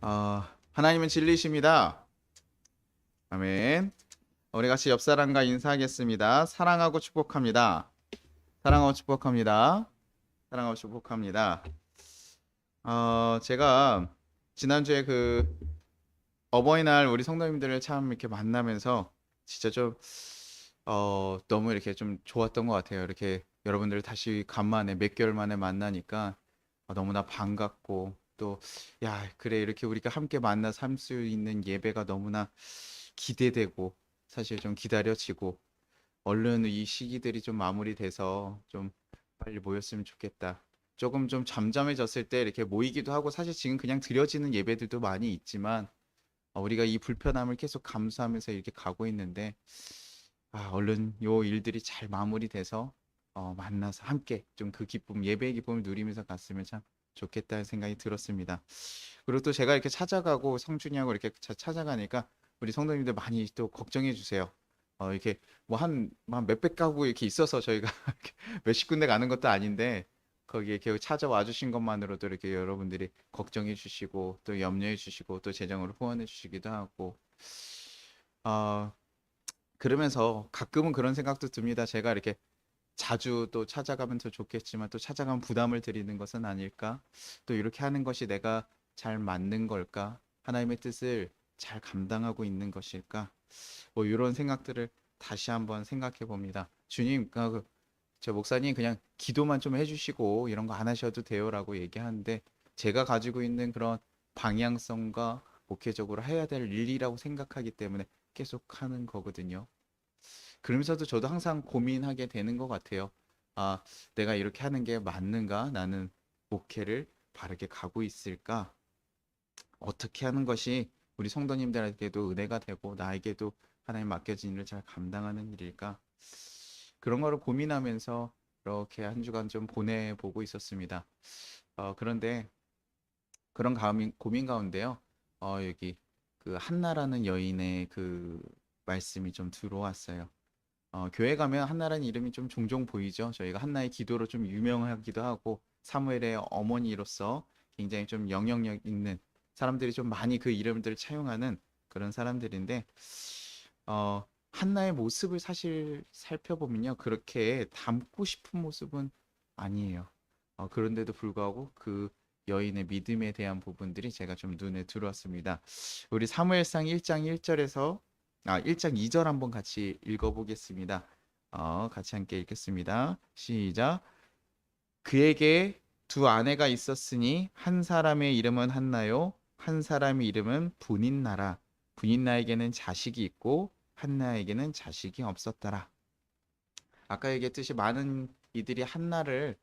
하나님은 진리이십니다. 아멘. 우리 같이 옆 사람과 인사하겠습니다. 사랑하고 축복합니다. 사랑하고 축복합니다. 사랑하고 축복합니다. 제가 지난주에 어버이날 우리 성도님들을 참 이렇게 만나면서 진짜 좀 너무 이렇게 좀 좋았던 것 같아요. 이렇게 여러분들을 다시 간만에 몇 개월 만에 만나니까 너무나 반갑고 또 야, 그래 이렇게 우리가 함께 만나서 할 수 있는 예배가 너무나 기대되고 사실 좀 기다려지고 얼른 이 시기들이 좀 마무리돼서 좀 빨리 모였으면 좋겠다. 조금 좀 잠잠해졌을 때 이렇게 모이기도 하고 사실 지금 그냥 드려지는 예배들도 많이 있지만 우리가 이 불편함을 계속 감수하면서 이렇게 가고 있는데 얼른 요 일들이 잘 마무리돼서 만나서 함께 좀 그 기쁨, 예배의 기쁨을 누리면서 갔으면 참 좋겠다는 생각이 들었습니다. 그리고 또 제가 이렇게 찾아가고 성준이하고 이렇게 찾아가니까 우리 성도님들 많이 또 걱정해 주세요. 이렇게 뭐 한 몇백 가구 이렇게 있어서 저희가 몇십 군데 가는 것도 아닌데 거기에 이렇게 찾아와 주신 것만으로도 이렇게 여러분들이 걱정해 주시고 또 염려해 주시고 또 재정으로 후원해 주시기도 하고 어, 그러면서 가끔은 그런 생각도 듭니다. 제가 이렇게 자주 또 찾아가면 더 좋겠지만 또 찾아가면 부담을 드리는 것은 아닐까? 또 이렇게 하는 것이 내가 잘 맞는 걸까? 하나님의 뜻을 잘 감당하고 있는 것일까? 뭐 이런 생각들을 다시 한번 생각해 봅니다. 주님, 저 목사님 그냥 기도만 좀 해주시고 이런 거 안 하셔도 돼요라고 얘기하는데 제가 가지고 있는 그런 방향성과 목회적으로 해야 될 일이라고 생각하기 때문에 계속 하는 거거든요. 그러면서도 저도 항상 고민하게 되는 것 같아요. 아, 내가 이렇게 하는 게 맞는가? 나는 목회를 바르게 가고 있을까? 어떻게 하는 것이 우리 성도님들에게도 은혜가 되고 나에게도 하나님 맡겨진 일을 잘 감당하는 일일까? 그런 거를 고민하면서 이렇게 한 주간 좀 보내보고 있었습니다. 그런데 그런 고민 가운데요. 여기 그 한나라는 여인의 그 말씀이 좀 들어왔어요. 교회 가면 한나라는 이름이 좀 종종 보이죠. 저희가 한나의 기도로 좀 유명하기도 하고 사무엘의 어머니로서 굉장히 좀 영향력 있는 사람들이 좀 많이 그 이름들을 차용하는 그런 사람들인데 한나의 모습을 사실 살펴보면요. 그렇게 닮고 싶은 모습은 아니에요. 그런데도 불구하고 그 여인의 믿음에 대한 부분들이 제가 좀 눈에 들어왔습니다. 우리 사무엘상 1장 1절에서 1장 2절 한번 같이 읽어보겠습니다. 같이 함께 읽겠습니다. 시작. 그에게 두 아내가 있었으니 한 사람의 이름은 한나요, 한 사람의 이름은 분인나라. 분인나에게는 자식이 있고 한나에게는 자식이 없었더라. 아까 얘기했듯이 많은 이들이 한나를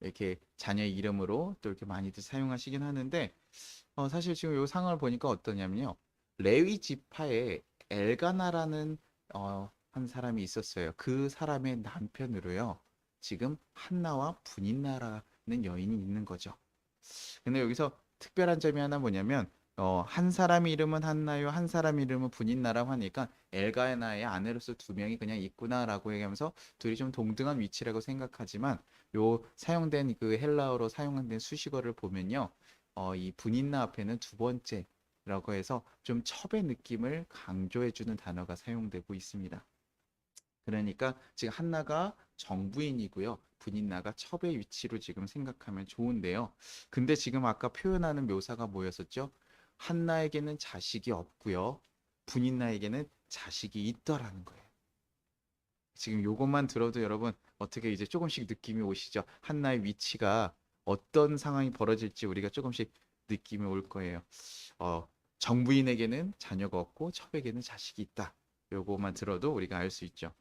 이렇게 자녀의 이름으로 또 이렇게 많이들 사용하시긴 하는데 사실 지금 이 상황을 보니까 어떠냐면요. 레위 지파에 엘가나라는 한 사람이 있었어요. 그 사람의 남편으로요. 지금 한나와 분인나라는 여인이 있는 거죠. 근데 여기서 특별한 점이 하나 뭐냐면 한 사람 이름은 한나요, 한 사람 이름은 분인나라고 하니까 엘가나의 아내로서 두 명이 그냥 있구나라고 얘기하면서 둘이 좀 동등한 위치라고 생각하지만 요 사용된 그 헬라어로 사용된 수식어를 보면요, 이 분인나 앞에는 두 번째라고 해서 좀 첩의 느낌을 강조해주는 단어가 사용되고 있습니다. 그러니까 지금 한나가 정부인이고요. 분인나가 첩의 위치로 지금 생각하면 좋은데요. 근데 지금 아까 표현하는 묘사가 뭐였었죠? 한나에게는 자식이 없고요. 분인나에게는 자식이 있더라는 거예요. 지금 요것만 들어도 여러분 어떻게 이제 조금씩 느낌이 오시죠? 한나의 위치가 어떤 상황이 벌어질지 우리가 조금씩 느낌이 올 거예요. 정부인에게는 자녀가 없고 첩에게는 자식이 있다. 요것만 들어도 우리가 알 수 있죠.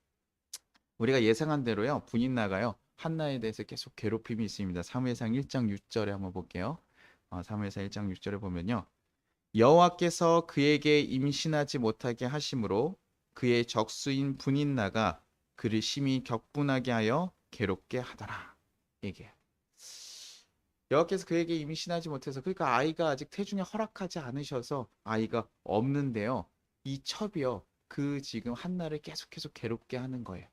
우리가 예상한 대로요. 분인나가요. 한나에 대해서 계속 괴롭힘이 있습니다. 사무엘상 1장 6절에 한번 볼게요. 사무엘상 1장 6절에 보면요. 여호와께서 그에게 임신하지 못하게 하심으로 그의 적수인 분인나가 그를 심히 격분하게 하여 괴롭게 하더라. 이게 여호와께서 그에게 임신하지 못해서 그러니까 아이가 아직 태중에 허락하지 않으셔서 아이가 없는데요. 이 첩이요. 그 지금 한나를 계속 괴롭게 하는 거예요.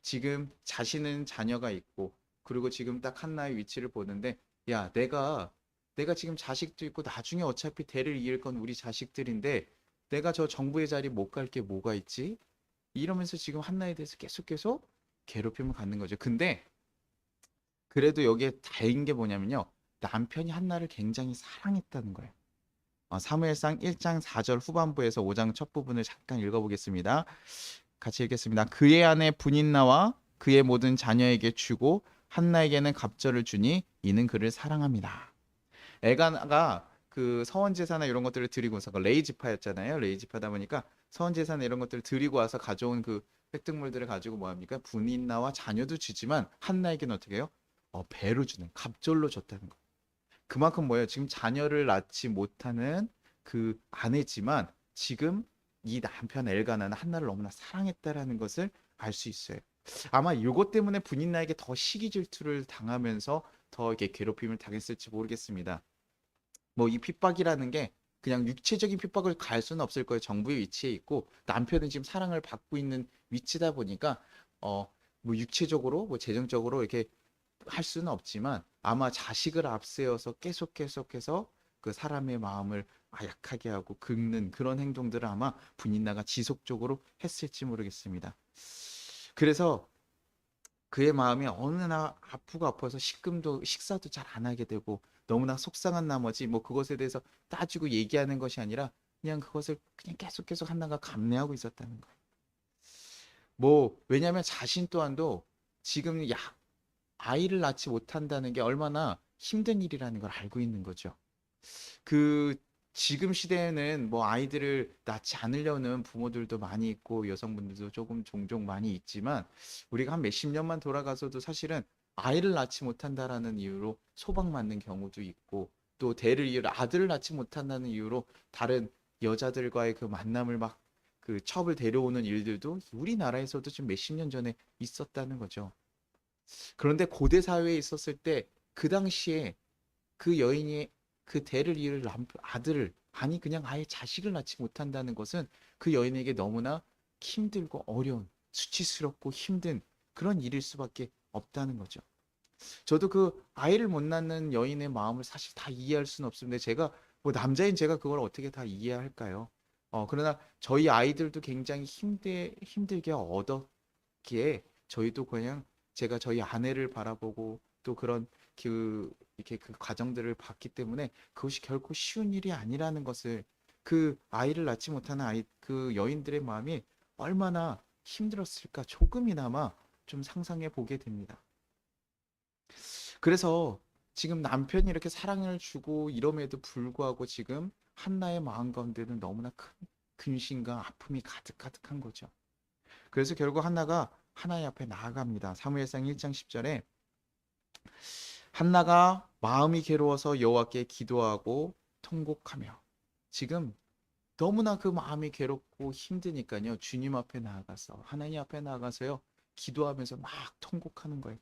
지금 자신은 자녀가 있고 그리고 지금 딱 한나의 위치를 보는데 야 내가 내가 지금 자식도 있고 나중에 어차피 대를 이을 건 우리 자식들인데 내가 저 정부의 자리 못 갈 게 뭐가 있지? 이러면서 지금 한나에 대해서 계속 괴롭힘을 갖는 거죠. 근데 그래도 여기에 다행인 게 뭐냐면요. 남편이 한나를 굉장히 사랑했다는 거예요. 사무엘상 1장 4절 후반부에서 5장 첫 부분을 잠깐 읽어보겠습니다. 같이 읽겠습니다. 그의 아내 분인나와 그의 모든 자녀에게 주고 한나에게는 갑절을 주니 이는 그를 사랑합니다. 엘가나가 그 서원 제사나 이런 것들을 드리고서 레이 지파였잖아요. 레이 지파다 보니까 서원 제사나 이런 것들을 드리고 와서 가져온 그 획득물들을 가지고 뭐 합니까? 분인나와 자녀도 주지만 한나에게는 어떻게 해요? 배로 주는 갑절로 줬다는 거. 그만큼 뭐예요? 지금 자녀를 낳지 못하는 그 아내지만 지금 이 남편 엘가나는 한나를 너무나 사랑했다라는 것을 알 수 있어요. 아마 이것 때문에 분인나에게 더 시기 질투를 당하면서 더 이렇게 괴롭힘을 당했을지 모르겠습니다. 뭐 이 핍박이라는 게 그냥 육체적인 핍박을 가할 수는 없을 거예요. 정부의 위치에 있고 남편은 지금 사랑을 받고 있는 위치다 보니까 뭐 육체적으로 뭐 재정적으로 이렇게 할 수는 없지만 아마 자식을 앞세워서 계속해서 그 사람의 마음을 약하게 하고 긁는 그런 행동들을 아마 분인나가 지속적으로 했을지 모르겠습니다. 그래서 그의 마음이 어느 날 아프고 아파서 식사도 잘 안 하게 되고 너무나 속상한 나머지 뭐 그것에 대해서 따지고 얘기하는 것이 아니라 그냥 그것을 그냥 계속 한나가 감내하고 있었다는 거예요. 뭐 왜냐하면 자신 또한도 지금 아이를 낳지 못한다는 게 얼마나 힘든 일이라는 걸 알고 있는 거죠. 그 지금 시대에는 뭐 아이들을 낳지 않으려는 부모들도 많이 있고 여성분들도 조금 종종 많이 있지만 우리가 한 몇십 년만 돌아가서도 사실은 아이를 낳지 못한다라는 이유로 소방맞는 경우도 있고 또 대를 이을 아들을 낳지 못한다는 이유로 다른 여자들과의 그 만남을 막 그 첩을 데려오는 일들도 우리나라에서도 지금 몇십 년 전에 있었다는 거죠. 그런데 고대 사회에 있었을 때 그 당시에 그 여인이 그 대를 이을 아들을 아니 그냥 아예 자식을 낳지 못한다는 것은 그 여인에게 너무나 힘들고 어려운 수치스럽고 힘든 그런 일일 수밖에 없다는 거죠. 저도 그 아이를 못 낳는 여인의 마음을 사실 다 이해할 수는 없습니다. 제가 뭐 남자인 제가 그걸 어떻게 다 이해할까요? 그러나 저희 아이들도 굉장히 힘들게 얻었기에 저희도 그냥 제가 저희 아내를 바라보고 또 그런 그 이렇게 그 과정들을 봤기 때문에 그것이 결코 쉬운 일이 아니라는 것을 그 아이를 낳지 못하는 그 여인들의 마음이 얼마나 힘들었을까 조금이나마 좀 상상해 보게 됩니다. 그래서 지금 남편이 이렇게 사랑을 주고 이럼에도 불구하고 지금 한나의 마음 가운데는 너무나 큰 근심과 아픔이 가득한 거죠. 그래서 결국 한나가 하나님 앞에 나아갑니다. 사무엘상 1장 10절에 한나가 마음이 괴로워서 여호와께 기도하고 통곡하며 지금 너무나 그 마음이 괴롭고 힘드니까요. 주님 앞에 나아가서 하나님 앞에 나아가서요. 기도하면서 막 통곡하는 거예요.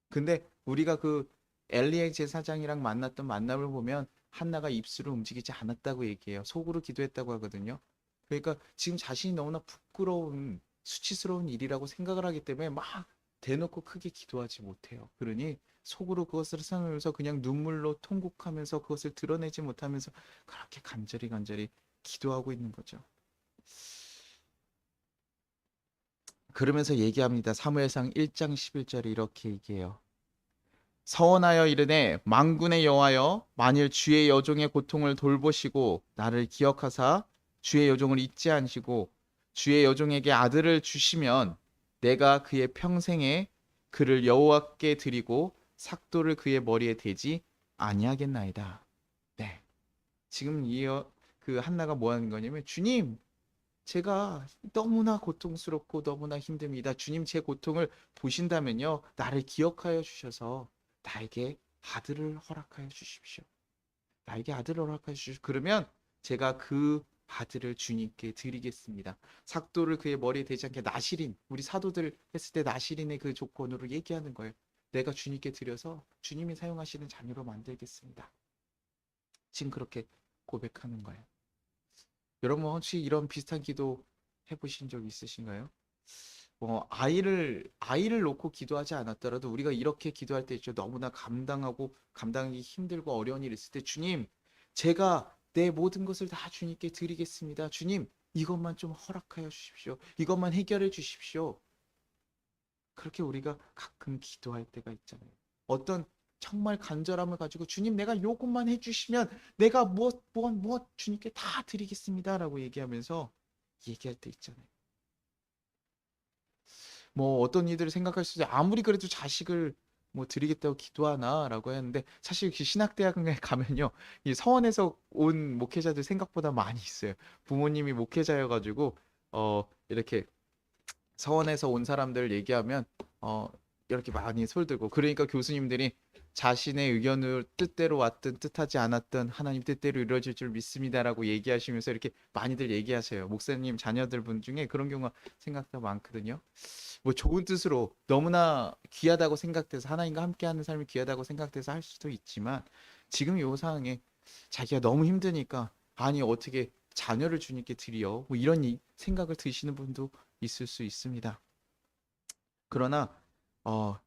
근데 우리가 그 엘리의 제사장이랑 만났던 만남을 보면 한나가 입술을 움직이지 않았다고 얘기해요. 속으로 기도했다고 하거든요. 그러니까 지금 자신이 너무나 부끄러운 수치스러운 일이라고 생각을 하기 때문에 막 대놓고 크게 기도하지 못해요. 그러니 속으로 그것을 생각하면서 그냥 눈물로 통곡하면서 그것을 드러내지 못하면서 그렇게 간절히 기도하고 있는 거죠. 그러면서 얘기합니다. 사무엘상 1장 11절에 이렇게 얘기해요. 서원하여 이르되 만군의 여호와여 만일 주의 여종의 고통을 돌보시고 나를 기억하사 주의 여종을 잊지 않으시고 주의 여종에게 아들을 주시면 내가 그의 평생에 그를 여호와께 드리고 삭도를 그의 머리에 대지 아니하겠나이다. 네. 지금 그 한나가 뭐 하는 거냐면 주님 제가 너무나 고통스럽고 너무나 힘듭니다. 주님 제 고통을 보신다면요. 나를 기억하여 주셔서 나에게 아들을 허락하여 주십시오. 나에게 아들을 허락하여 주십시오. 그러면 제가 그 아들을 주님께 드리겠습니다. 삭도를 그의 머리에 대지 않게 나시린 우리 사도들 했을 때 나시린의 그 조건으로 얘기하는 거예요. 내가 주님께 드려서 주님이 사용하시는 자녀로 만들겠습니다. 지금 그렇게 고백하는 거예요. 여러분 혹시 이런 비슷한 기도 해보신 적 있으신가요? 아이를 놓고 기도하지 않았더라도 우리가 이렇게 기도할 때 있죠. 너무나 감당하기 힘들고 어려운 일 있을 때 주님, 제가 내 모든 것을 다 주님께 드리겠습니다. 주님, 이것만 좀 허락하여 주십시오. 이것만 해결해 주십시오. 그렇게 우리가 가끔 기도할 때가 있잖아요. 어떤 정말 간절함을 가지고 주님 내가 요것만 해주시면 내가 무엇 주님께 다 드리겠습니다라고 얘기하면서 얘기할 때 있잖아요. 뭐 어떤 이들을 생각할 수 있어요. 아무리 그래도 자식을 뭐 드리겠다고 기도하나라고 했는데 사실 그 신학대학에 가면요, 이 서원에서 온 목회자들 생각보다 많이 있어요. 부모님이 목회자여가지고 이렇게 서원에서 온 사람들 얘기하면 어 이렇게 많이 솔들고, 그러니까 교수님들이 자신의 의견을 뜻대로 왔든 뜻하지 않았든 하나님 뜻대로 이루어질 줄 믿습니다라고 얘기하시면서 이렇게 많이들 얘기하세요. 목사님 자녀들 분 중에 그런 경우가 생각보다 많거든요. 뭐 좋은 뜻으로 너무나 귀하다고 생각돼서 하나님과 함께하는 삶이 귀하다고 생각돼서 할 수도 있지만, 지금 요 상황에 자기가 너무 힘드니까 아니 어떻게 자녀를 주님께 드려 뭐 이런 생각을 드시는 분도 있을 수 있습니다. 그러나 어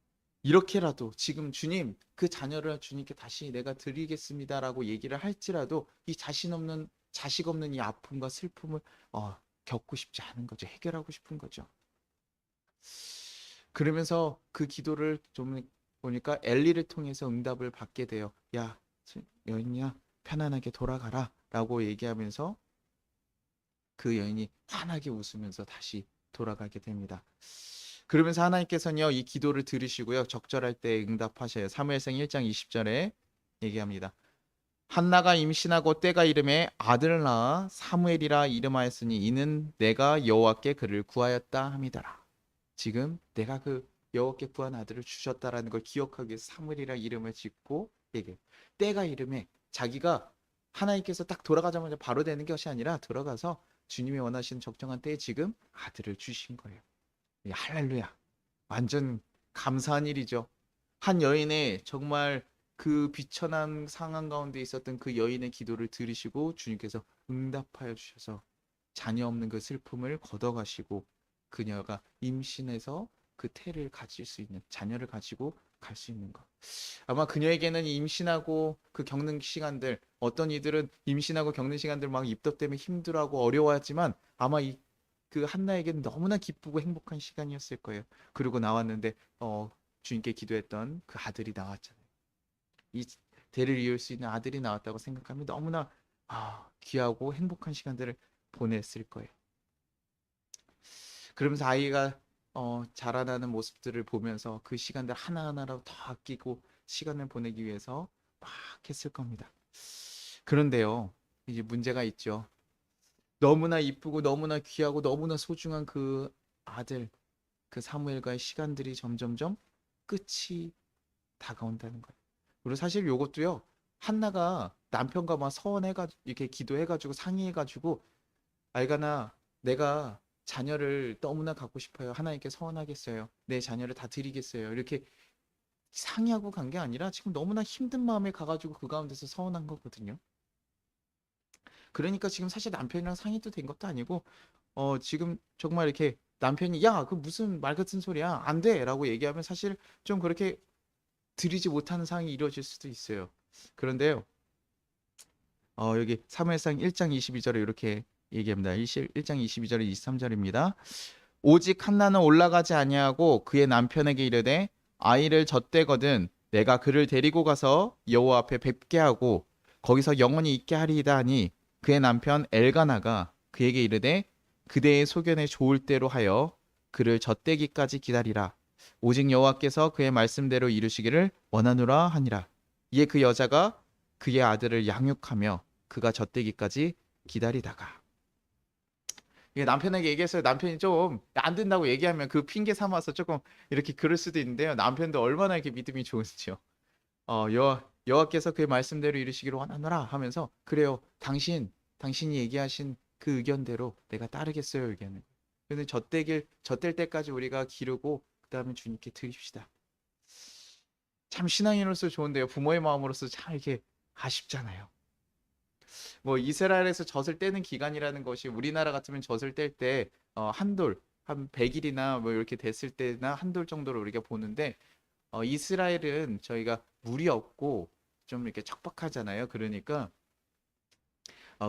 이렇게라도 지금 주님 그 자녀를 주님께 다시 내가 드리겠습니다라고 얘기를 할지라도 이 자식 없는 이 아픔과 슬픔을 겪고 싶지 않은 거죠. 해결하고 싶은 거죠. 그러면서 그 기도를 좀 보니까 엘리를 통해서 응답을 받게 돼요. 야, 여인이야, 편안하게 돌아가라 라고 얘기하면서 그 여인이 환하게 웃으면서 다시 돌아가게 됩니다. 그러면서 하나님께서는요, 이 기도를 들으시고요, 적절할 때 응답하셔요. 사무엘상 1장 20절에 얘기합니다. 한나가 임신하고 때가 이름에 아들을 낳아 사무엘이라 이름하였으니 이는 내가 여호와께 그를 구하였다 함이더라. 지금 내가 그 여호와께 구한 아들을 주셨다라는 걸 기억하기 위해서 사무엘이라 이름을 짓고 얘기해. 때가 이름에 자기가 하나님께서 딱 돌아가자마자 바로 되는 것이 아니라 들어가서 주님이 원하시는 적정한 때에 지금 아들을 주신 거예요. 할렐루야. 완전 감사한 일이죠. 한 여인의 정말 그 비천한 상황 가운데 있었던 그 여인의 기도를 들으시고 주님께서 응답하여 주셔서 자녀 없는 그 슬픔을 걷어가시고 그녀가 임신해서 그 태를 가질 수 있는, 자녀를 가지고 갈 수 있는 것. 아마 그녀에게는 임신하고 그 겪는 시간들, 어떤 이들은 임신하고 겪는 시간들 막 입덧 때문에 힘들어하고 어려워하지만 아마 그 한나에게는 너무나 기쁘고 행복한 시간이었을 거예요. 그리고 나왔는데 주님께 기도했던 그 아들이 나왔잖아요. 이 대를 이을 수 있는 아들이 나왔다고 생각하면 너무나 귀하고 행복한 시간들을 보냈을 거예요. 그러면서 아이가 자라나는 모습들을 보면서 그 시간들 하나하나로 더 아끼고 시간을 보내기 위해서 막 했을 겁니다. 그런데요, 이제 문제가 있죠. 너무나 이쁘고 너무나 귀하고 너무나 소중한 그 아들, 그 사무엘과의 시간들이 점점점 끝이 다가온다는 거예요. 그리고 사실 요것도요, 한나가 남편과 막 서원해가지고 이렇게 기도해가지고 상의해가지고, 알가나 내가 자녀를 너무나 갖고 싶어요. 하나님께 서원하겠어요. 내 자녀를 다 드리겠어요. 이렇게 상의하고 간 게 아니라 지금 너무나 힘든 마음에 가가지고 그 가운데서 서원한 거거든요. 그러니까 지금 사실 남편이랑 상의도 된 것도 아니고 지금 정말 이렇게 남편이 야, 그 무슨 말 같은 소리야. 안 돼. 라고 얘기하면 사실 좀 그렇게 드리지 못하는 상황이 이루어질 수도 있어요. 그런데요. 여기 사무엘상 1장 22절에 이렇게 얘기합니다. 1장 22절에 23절입니다. 오직 한나는 올라가지 아니하고 그의 남편에게 이르되 아이를 젖대거든 내가 그를 데리고 가서 여호와 앞에 뵙게 하고 거기서 영원히 있게 하리이다 하니 그의 남편 엘가나가 그에게 이르되 그대의 소견에 좋을 대로 하여 그를 젖대기까지 기다리라. 오직 여호와께서 그의 말씀대로 이루시기를 원하노라 하니라. 이에 그 여자가 그의 아들을 양육하며 그가 젖대기까지 기다리다가, 이게 남편에게 얘기했어요. 남편이 좀 안 된다고 얘기하면 그 핑계 삼아서 조금 이렇게 그럴 수도 있는데요. 남편도 얼마나 이렇게 믿음이 좋은지요. 여호와께서 그의 말씀대로 이루시기를 원하노라 하면서 그래요. 당신이 얘기하신 그 의견대로 내가 따르겠어요. 의견을. 근데 젖될 때까지 우리가 기르고 그 다음에 주님께 드립시다. 참 신앙인으로서 좋은데요. 부모의 마음으로서 참 이렇게 아쉽잖아요. 뭐 이스라엘에서 젖을 떼는 기간이라는 것이 우리나라 같으면 젖을 뗄 때 한돌 한 100일이나 뭐 이렇게 됐을 때나 한돌 정도로 우리가 보는데 이스라엘은 저희가 물이 없고 좀 이렇게 척박하잖아요. 그러니까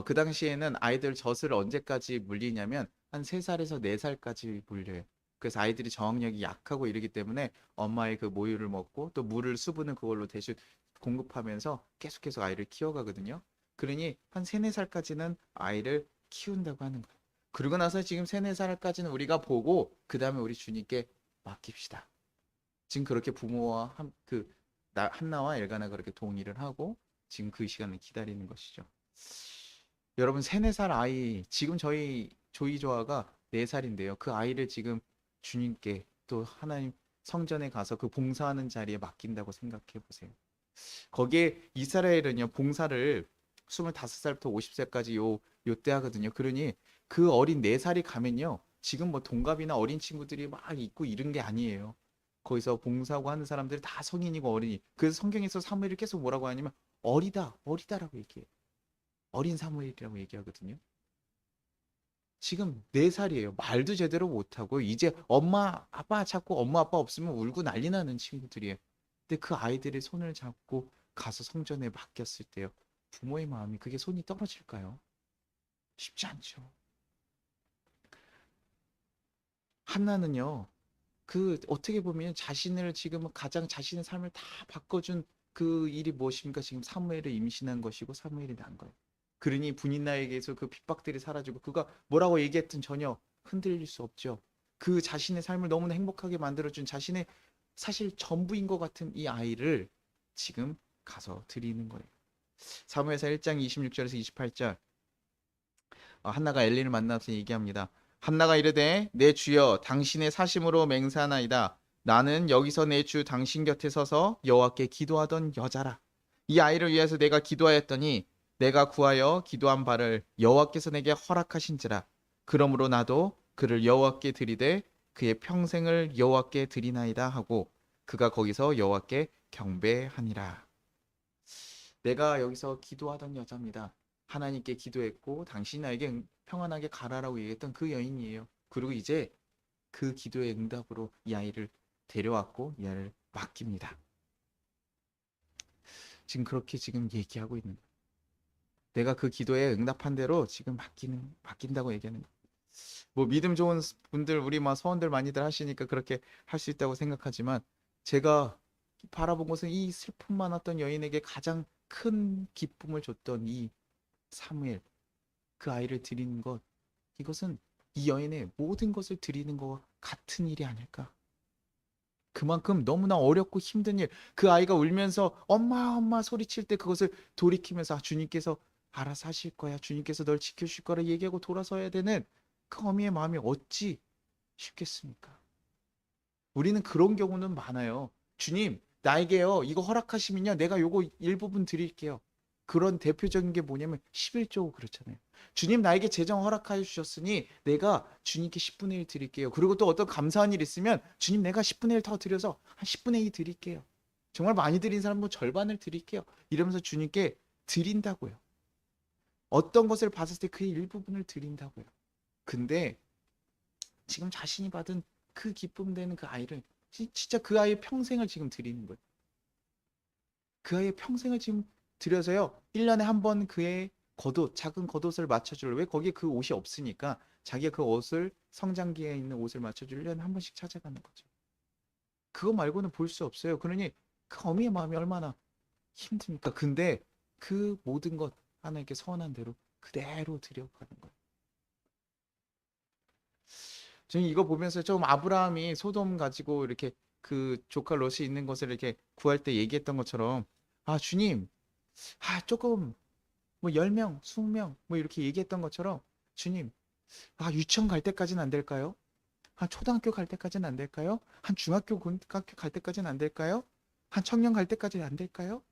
그 당시에는 아이들 젖을 언제까지 물리냐면 한 3살에서 4살까지 물려요. 그래서 아이들이 저항력이 약하고 이러기 때문에 엄마의 그 모유를 먹고 또 물을 수분은 그걸로 대신 공급하면서 계속해서 아이를 키워가거든요. 그러니 한 3, 4살까지는 아이를 키운다고 하는 거예요. 그러고 나서 지금 3, 4살까지는 우리가 보고 그 다음에 우리 주님께 맡깁시다. 지금 그렇게 부모와 한나와 엘가나가 그렇게 동의를 하고 지금 그 시간을 기다리는 것이죠. 여러분 3, 4살 아이 지금 저희 조이조아가 4살인데요. 그 아이를 지금 주님께 또 하나님 성전에 가서 그 봉사하는 자리에 맡긴다고 생각해 보세요. 거기에 이스라엘은요 봉사를 25살부터 50살까지 요때 하거든요. 그러니 그 어린 4살이 가면요 지금 뭐 동갑이나 어린 친구들이 막 있고 이런 게 아니에요. 거기서 봉사하고 하는 사람들이 다 성인이고 어린이. 그래서 성경에서 사무엘을 계속 뭐라고 하냐면 어리다 어리다라고 얘기해요. 어린 사무엘이라고 얘기하거든요. 지금 4살이에요. 말도 제대로 못하고 이제 엄마 아빠 찾고 엄마 아빠 없으면 울고 난리 나는 친구들이에요. 근데 그 아이들의 손을 잡고 가서 성전에 맡겼을 때요. 부모의 마음이 그게 손이 떨어질까요? 쉽지 않죠. 한나는요. 그 어떻게 보면 자신을 지금 가장 자신의 삶을 다 바꿔준 그 일이 무엇입니까? 지금 사무엘을 임신한 것이고 사무엘이 난 거예요. 그러니 분인나에게서 그 핍박들이 사라지고 그가 뭐라고 얘기했든 전혀 흔들릴 수 없죠. 그 자신의 삶을 너무나 행복하게 만들어준 자신의 사실 전부인 것 같은 이 아이를 지금 가서 드리는 거예요. 사무엘상 1장 26절에서 28절 한나가 엘리를 만나서 얘기합니다. 한나가 이르되 내 주여 당신의 사심으로 맹세하나이다. 나는 여기서 내 주 당신 곁에 서서 여호와께 기도하던 여자라. 이 아이를 위해서 내가 기도하였더니 내가 구하여 기도한 바를 여호와께서 내게 허락하신지라. 그러므로 나도 그를 여호와께 드리되 그의 평생을 여호와께 드리나이다 하고 그가 거기서 여호와께 경배하니라. 내가 여기서 기도하던 여자입니다. 하나님께 기도했고 당신이 나에게 평안하게 가라라고 얘기했던 그 여인이에요. 그리고 이제 그 기도의 응답으로 이 아이를 데려왔고 이 아이를 맡깁니다. 지금 그렇게 지금 얘기하고 있는 거예요. 내가 그 기도에 응답한 대로 지금 맡긴다고 얘기하는 거예요. 뭐 믿음 좋은 분들 우리 막 서원들 많이들 하시니까 그렇게 할 수 있다고 생각하지만 제가 바라본 것은 이 슬픔 많았던 여인에게 가장 큰 기쁨을 줬던 이 사무엘 그 아이를 드리는 것 이것은 이 여인의 모든 것을 드리는 것과 같은 일이 아닐까. 그만큼 너무나 어렵고 힘든 일, 그 아이가 울면서 엄마 엄마 소리칠 때 그것을 돌이키면서 주님께서 알아서 하실 거야, 주님께서 널 지켜주실 거라 얘기하고 돌아서야 되는 그 어미의 마음이 어찌 쉽겠습니까? 우리는 그런 경우는 많아요. 주님 나에게요 이거 허락하시면요 내가 요거 일부분 드릴게요. 그런 대표적인 게 뭐냐면 11조 그렇잖아요. 주님 나에게 재정 허락하여 주셨으니 내가 주님께 10분의 1 드릴게요. 그리고 또 어떤 감사한 일 있으면 주님 내가 10분의 1 더 드려서 한 10분의 2 드릴게요. 정말 많이 드린 사람은 절반을 드릴게요. 이러면서 주님께 드린다고요. 어떤 것을 받았을 때 그의 일부분을 드린다고요. 근데 지금 자신이 받은 그 기쁨 되는 그 아이를 진짜 그 아이의 평생을 지금 드리는 거예요. 그 아이의 평생을 지금 들여서요. 1년에 한 번 그의 겉옷, 작은 겉옷을 맞춰줄. 왜 거기에 그 옷이 없으니까 자기가 그 옷을 성장기에 있는 옷을 맞춰줄 1년에 한 번씩 찾아가는 거죠. 그거 말고는 볼 수 없어요. 그러니 그 어미의 마음이 얼마나 힘듭니까? 근데 그 모든 것 하나님께 서원한 대로 그대로 드려가는 거예요. 저는 이거 보면서 좀 아브라함이 소돔 가지고 이렇게 그 조카 롯이 있는 것을 이렇게 구할 때 얘기했던 것처럼 아 주님 조금 뭐 10명, 20명 뭐 이렇게 얘기했던 것처럼 주님 유치원 갈 때까지는 안 될까요? 한 초등학교 갈 때까지는 안 될까요? 한 중학교 고등학교 갈 때까지는 안 될까요? 한 청년 갈 때까지는 안 될까요?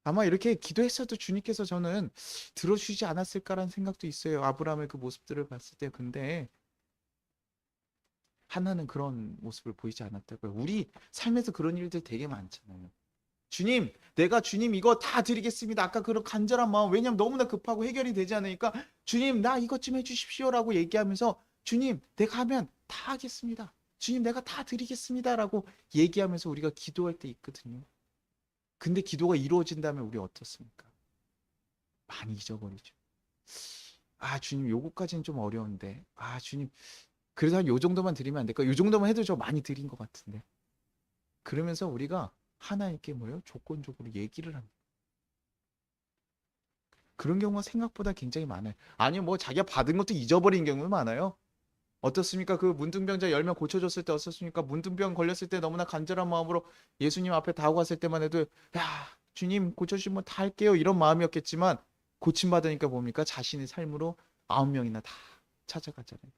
아마 이렇게 기도했어도 주님께서 저는 들어주지 않았을까라는 생각도 있어요. 아브라함의 그 모습들을 봤을 때. 근데 하나는 그런 모습을 보이지 않았다고요. 우리 삶에서 그런 일들 되게 많잖아요. 주님, 내가 주님 이거 다 드리겠습니다. 아까 그런 간절한 마음, 왜냐면 너무나 급하고 해결이 되지 않으니까 주님 나 이것 좀 해주십시오라고 얘기하면서 주님 내가 하면 다 하겠습니다. 주님 내가 다 드리겠습니다라고 얘기하면서 우리가 기도할 때 있거든요. 근데 기도가 이루어진다면 우리 어떻습니까? 많이 잊어버리죠. 아 주님 요거까지는 좀 어려운데 아 주님 그래도 한 요 정도만 드리면 안 될까? 요 정도만 해도 저 많이 드린 것 같은데 그러면서 우리가 하나님께 뭐예요? 조건적으로 얘기를 합니다. 그런 경우가 생각보다 굉장히 많아요. 아니요 뭐 자기가 받은 것도 잊어버린 경우도 많아요. 어떻습니까? 그 문둥병자 10명 고쳐줬을 때 어떻습니까? 문둥병 걸렸을 때 너무나 간절한 마음으로 예수님 앞에 다 오고 갔을 때만 해도 야 주님 고쳐주시면 다 할게요 이런 마음이었겠지만 고침받으니까 뭡니까? 자신의 삶으로 9명이나 다 찾아가잖아요.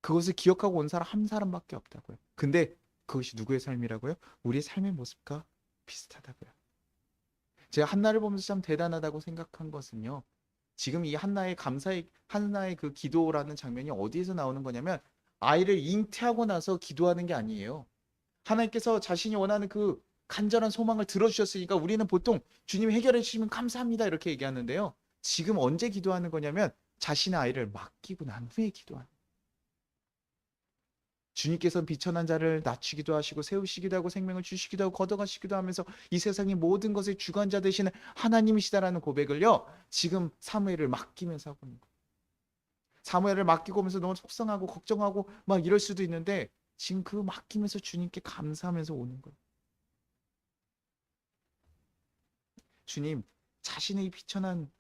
그것을 기억하고 온 사람 한 사람밖에 없다고요. 근데 그것이 누구의 삶이라고요? 우리의 삶의 모습과 비슷하다고요. 제가 한나를 보면서 참 대단하다고 생각한 것은요. 지금 이 한나의 그 기도라는 장면이 어디에서 나오는 거냐면 아이를 잉태하고 나서 기도하는 게 아니에요. 하나님께서 자신이 원하는 그 간절한 소망을 들어주셨으니까 우리는 보통 주님 해결해 주시면 감사합니다 이렇게 얘기하는데요. 지금 언제 기도하는 거냐면 자신의 아이를 맡기고 난 후에 기도하는 거예요. 주님께서는 비천한 자를 낮추기도 하시고 세우시기도 하고 생명을 주시기도 하고 걷어가시기도 하면서 이 세상의 모든 것의 주관자 되시는 하나님이시다라는 고백을요. 지금 사무엘을 맡기면서 하고 있는 거예요. 사무엘을 맡기고 오면서 너무 속상하고 걱정하고 막 이럴 수도 있는데 지금 그 맡기면서 주님께 감사하면서 오는 거예요. 주님 자신의 이 비천한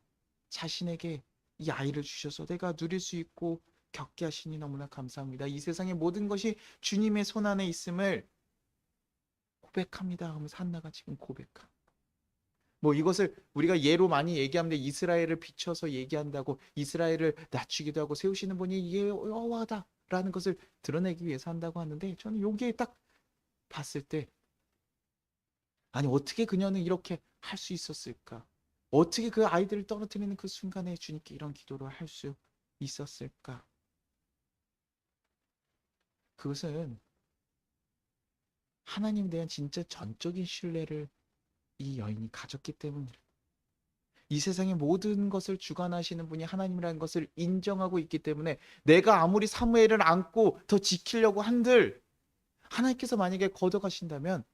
자신에게 이 아이를 주셔서 내가 누릴 수 있고 겪게 하시니 너무나 감사합니다. 이 세상의 모든 것이 주님의 손 안에 있음을 고백합니다 하면서 한나가 지금 고백한. 뭐 이것을 우리가 예로 많이 얘기하는데 이스라엘을 비춰서 얘기한다고 이스라엘을 낮추기도 하고 세우시는 분이 여호와다라는 것을 드러내기 위해서 한다고 하는데 저는 여기에 딱 봤을 때 아니 어떻게 그녀는 이렇게 할 수 있었을까? 어떻게 그 아이들을 떨어뜨리는 그 순간에 주님께 이런 기도를 할 수 있었을까? 그것은 하나님에 대한 진짜 전적인 신뢰를 이 여인이 가졌기 때문이에요. 이 세상의 모든 것을 주관하시는 분이 하나님이라는 것을 인정하고 있기 때문에 내가 아무리 사무엘을 안고 더 지키려고 한들 하나님께서 만약에 걷어가신다면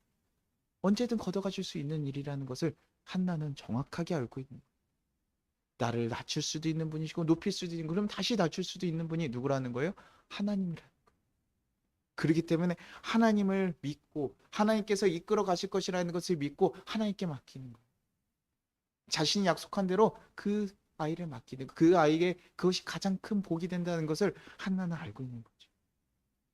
언제든 걷어가실 수 있는 일이라는 것을 한나는 정확하게 알고 있는 거예요. 나를 낮출 수도 있는 분이시고 높일 수도 있는 그럼 다시 낮출 수도 있는 분이 누구라는 거예요? 하나님이라는 거예요. 그렇기 때문에 하나님을 믿고 하나님께서 이끌어 가실 것이라는 것을 믿고 하나님께 맡기는 거예요. 자신이 약속한 대로 그 아이를 맡기는 그 아이에게 그것이 가장 큰 복이 된다는 것을 한나는 알고 있는 거죠.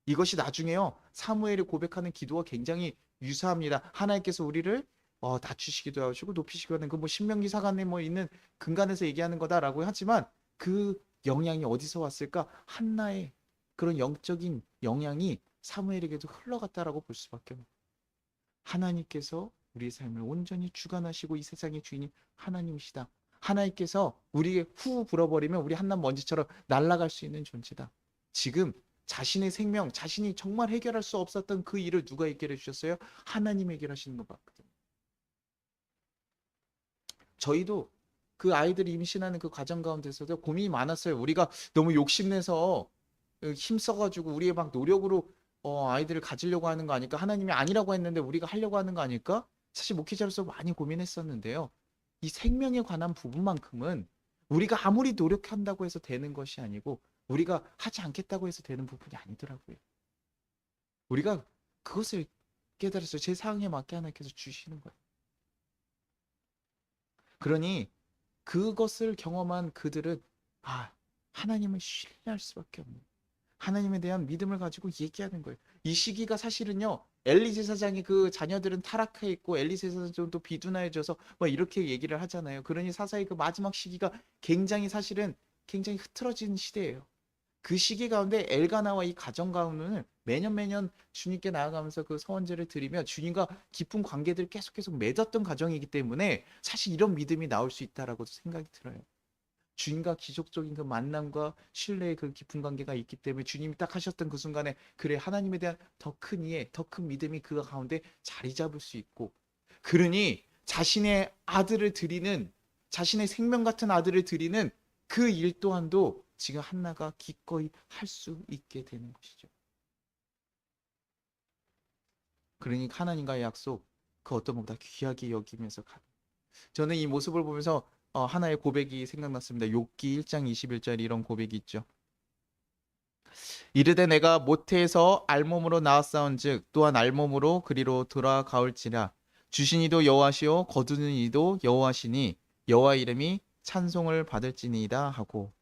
이것이 나중에요. 사무엘이 고백하는 기도와 굉장히 유사합니다. 하나님께서 우리를 낮추시기도 하시고 높이시기도 하는 그 뭐 신명기 사관에 뭐 있는 근간에서 얘기하는 거다라고 하지만 그 영향이 어디서 왔을까? 한나의 그런 영적인 영향이 사무엘에게도 흘러갔다라고 볼 수밖에 없어요. 하나님께서 우리의 삶을 온전히 주관하시고 이 세상의 주인이 하나님이시다. 하나님께서 우리에게 후 불어버리면 우리 한낱 먼지처럼 날아갈 수 있는 존재다. 지금 자신의 생명, 자신이 정말 해결할 수 없었던 그 일을 누가 해결해 주셨어요? 하나님이 해결하시는 것 같거든요. 저희도 그 아이들이 임신하는 그 과정 가운데서도 고민이 많았어요. 우리가 너무 욕심내서 힘써가지고 우리의 막 노력으로 아이들을 가지려고 하는 거 아닐까? 하나님이 아니라고 했는데 우리가 하려고 하는 거 아닐까? 사실 목회자로서 많이 고민했었는데요. 이 생명에 관한 부분만큼은 우리가 아무리 노력한다고 해서 되는 것이 아니고 우리가 하지 않겠다고 해서 되는 부분이 아니더라고요. 우리가 그것을 깨달았어요. 제 상황에 맞게 하나님께서 주시는 거예요. 그러니 그것을 경험한 그들은 하나님을 신뢰할 수밖에 없는 하나님에 대한 믿음을 가지고 얘기하는 거예요. 이 시기가 사실은요. 엘리 제사장이 그 자녀들은 타락해 있고 엘리 제사장도 비둔하여져서 뭐 이렇게 얘기를 하잖아요. 그러니 사사의 그 마지막 시기가 굉장히 사실은 굉장히 흐트러진 시대예요. 그 시기 가운데 엘가나와 이 가정 가운데는 매년 주님께 나아가면서 그 서원제를 드리며 주님과 깊은 관계들을 계속 맺었던 가정이기 때문에 사실 이런 믿음이 나올 수 있다라고 생각이 들어요. 주님과 기적적인 그 만남과 신뢰의 그 깊은 관계가 있기 때문에 주님이 딱 하셨던 그 순간에 그래 하나님에 대한 더 큰 이해, 더 큰 믿음이 그 가운데 자리 잡을 수 있고 그러니 자신의 아들을 드리는 자신의 생명 같은 아들을 드리는 그 일 또한도 지금 한나가 기꺼이 할 수 있게 되는 것이죠. 그러니 하나님과의 약속, 그 어떤 것보다 귀하게 여기면서 가. 저는 이 모습을 보면서 하나의 고백이 생각났습니다. 욥기 1장 21절 이런 고백이 있죠. 이르되 내가 모태에서 알몸으로 나왔사온즉 또한 알몸으로 그리로 돌아가올지라. 주신 이도 여호와시요 거두는 이도 여호와시니 여호와 이름이 찬송을 받을지니이다 하고,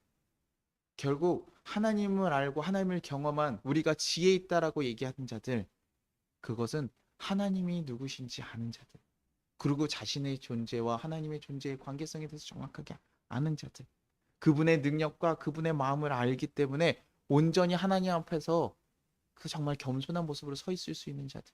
결국 하나님을 알고 하나님을 경험한 우리가 지혜 있다라고 얘기하는 자들, 그것은 하나님이 누구신지 아는 자들, 그리고 자신의 존재와 하나님의 존재의 관계성에 대해서 정확하게 아는 자들, 그분의 능력과 그분의 마음을 알기 때문에 온전히 하나님 앞에서 그 정말 겸손한 모습으로 서 있을 수 있는 자들.